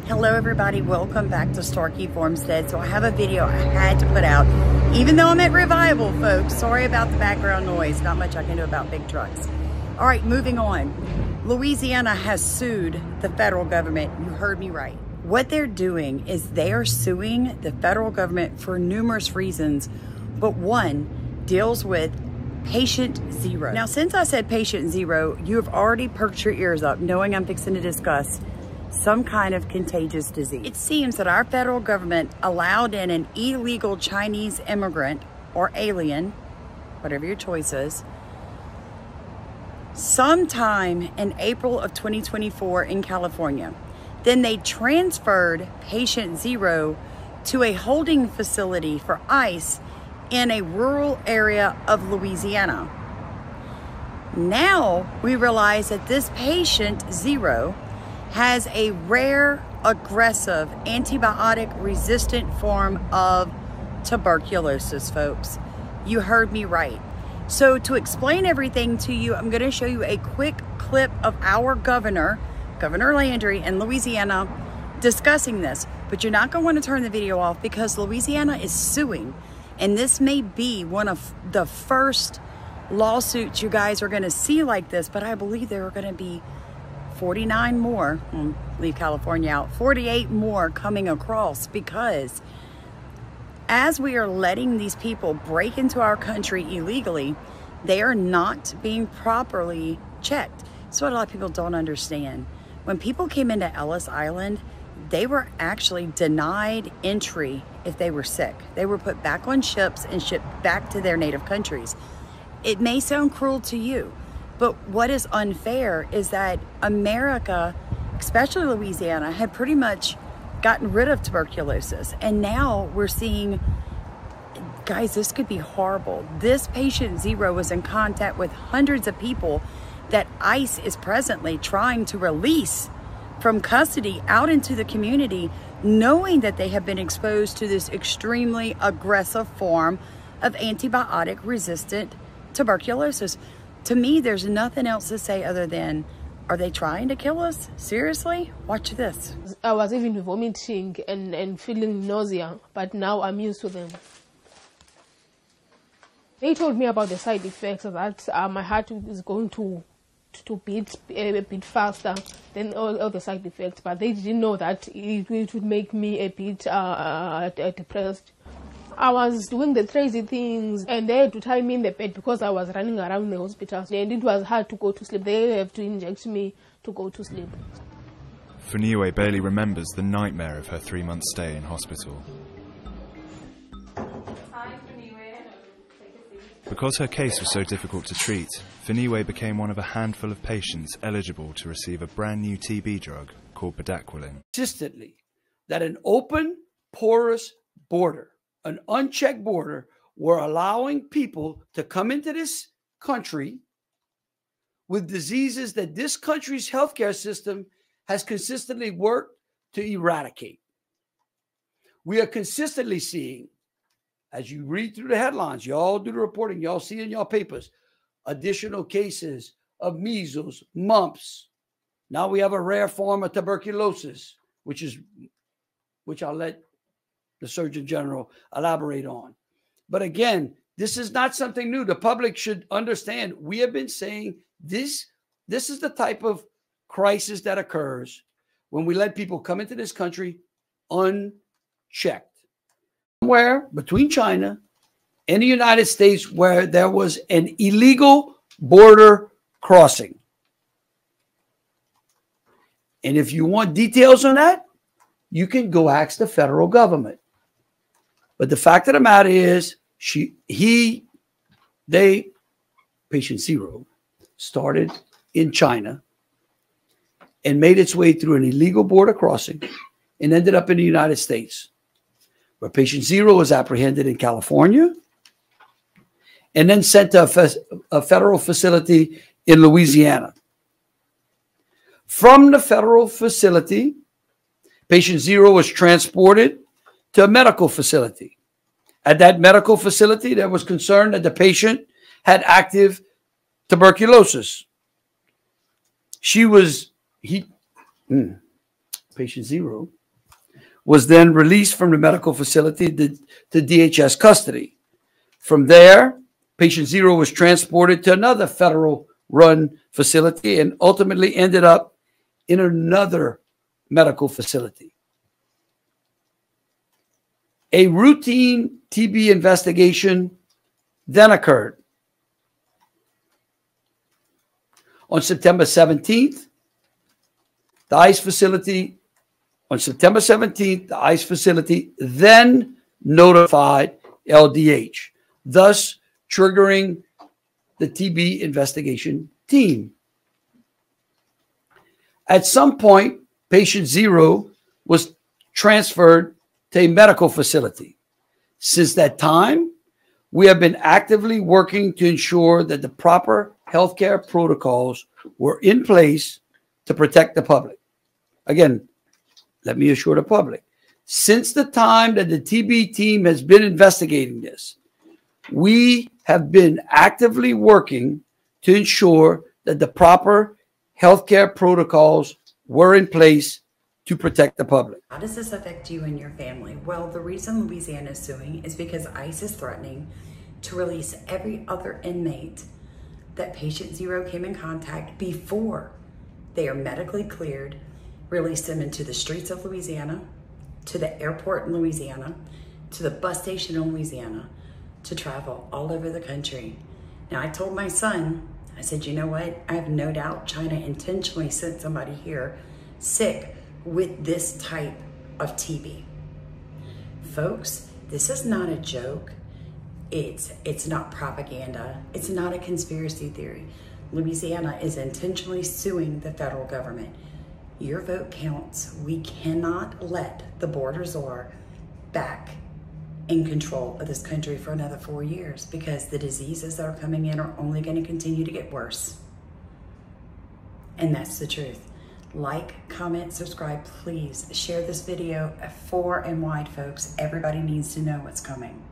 Hello everybody, welcome back to Starkey Farmstead. So I have a video I had to put out, even though I'm at Revival, folks. Sorry about the background noise, not much I can do about big trucks. All right, moving on. Louisiana has sued the federal government. You heard me right. What they're doing is they are suing the federal government for numerous reasons, but one deals with patient zero. Now, since I said patient zero, you have already perked your ears up knowing I'm fixing to discuss some kind of contagious disease. It seems that our federal government allowed in an illegal Chinese immigrant or alien, whatever your choice is, sometime in April of 2024 in California. Then they transferred patient zero to a holding facility for ICE in a rural area of Louisiana. Now we realize that this patient zero has a rare, aggressive, antibiotic-resistant form of tuberculosis, folks. You heard me right. So to explain everything to you, I'm gonna show you a quick clip of our Governor Landry in Louisiana discussing this. But you're not gonna wanna turn the video off because Louisiana is suing. And this may be one of the first lawsuits you guys are gonna see like this, but I believe there are gonna be 49 more, leave California out, 48 more coming across, because as we are letting these people break into our country illegally, they are not being properly checked. That's what a lot of people don't understand. When people came into Ellis Island, they were actually denied entry if they were sick. They were put back on ships and shipped back to their native countries. It may sound cruel to you, but what is unfair is that America, especially Louisiana, had pretty much gotten rid of tuberculosis. And now we're seeing, guys, this could be horrible. This patient zero was in contact with hundreds of people that ICE is presently trying to release from custody out into the community, knowing that they have been exposed to this extremely aggressive form of antibiotic-resistant tuberculosis. To me, there's nothing else to say other than, are they trying to kill us? Seriously? Watch this. I was even vomiting and feeling nausea, but now I'm used to them. They told me about the side effects, that my heart is going to beat a bit faster than all the side effects, but they didn't know that it would make me a bit depressed. I was doing the crazy things, and they had to tie me in the bed because I was running around the hospital, and it was hard to go to sleep. They have to inject me to go to sleep. Funiwe barely remembers the nightmare of her 3-month stay in hospital. Hi, Funiwe. Take a seat. Because her case was so difficult to treat, Funiwe became one of a handful of patients eligible to receive a brand new TB drug called bedaquiline. Consistently, that an open, porous border, an unchecked border, were allowing people to come into this country with diseases that this country's healthcare system has consistently worked to eradicate. We are consistently seeing, as you read through the headlines, y'all do the reporting, y'all see in y'all papers, additional cases of measles, mumps. Now we have a rare form of tuberculosis, which I'll let the Surgeon General elaborate on. But again, this is not something new. The public should understand. We have been saying this is the type of crisis that occurs when we let people come into this country unchecked. Somewhere between China and the United States, where there was an illegal border crossing. And if you want details on that, you can go ask the federal government. But the fact of the matter is, patient zero started in China and made its way through an illegal border crossing and ended up in the United States, where patient zero was apprehended in California and then sent to a federal facility in Louisiana. From the federal facility, patient zero was transported to a medical facility. At that medical facility, there was concern that the patient had active tuberculosis. patient 0, was then released from the medical facility to DHS custody. From there, patient 0 was transported to another federal-run facility and ultimately ended up in another medical facility. A routine TB investigation then occurred. On September 17th, the ICE facility then notified LDH, thus triggering the TB investigation team. At some point, patient 0 was transferred to a medical facility. Since that time, we have been actively working to ensure that the proper healthcare protocols were in place to protect the public. Again, let me assure the public, since the time that the TB team has been investigating this, we have been actively working to ensure that the proper healthcare protocols were in place to protect the public. How does this affect you and your family? Well, the reason Louisiana is suing is because ICE is threatening to release every other inmate that patient 0 came in contact before they are medically cleared, release them into the streets of Louisiana, to the airport in Louisiana, to the bus station in Louisiana, to travel all over the country. Now, I told my son, I said, you know what? I have no doubt China intentionally sent somebody here sick with this type of TB. Folks, this is not a joke. It's not propaganda. It's not a conspiracy theory. Louisiana is intentionally suing the federal government. Your vote counts. We cannot let the border czar back in control of this country for another 4 years, because the diseases that are coming in are only going to continue to get worse. And that's the truth. Like, comment, subscribe, please. Share this video far and wide, folks. Everybody needs to know what's coming.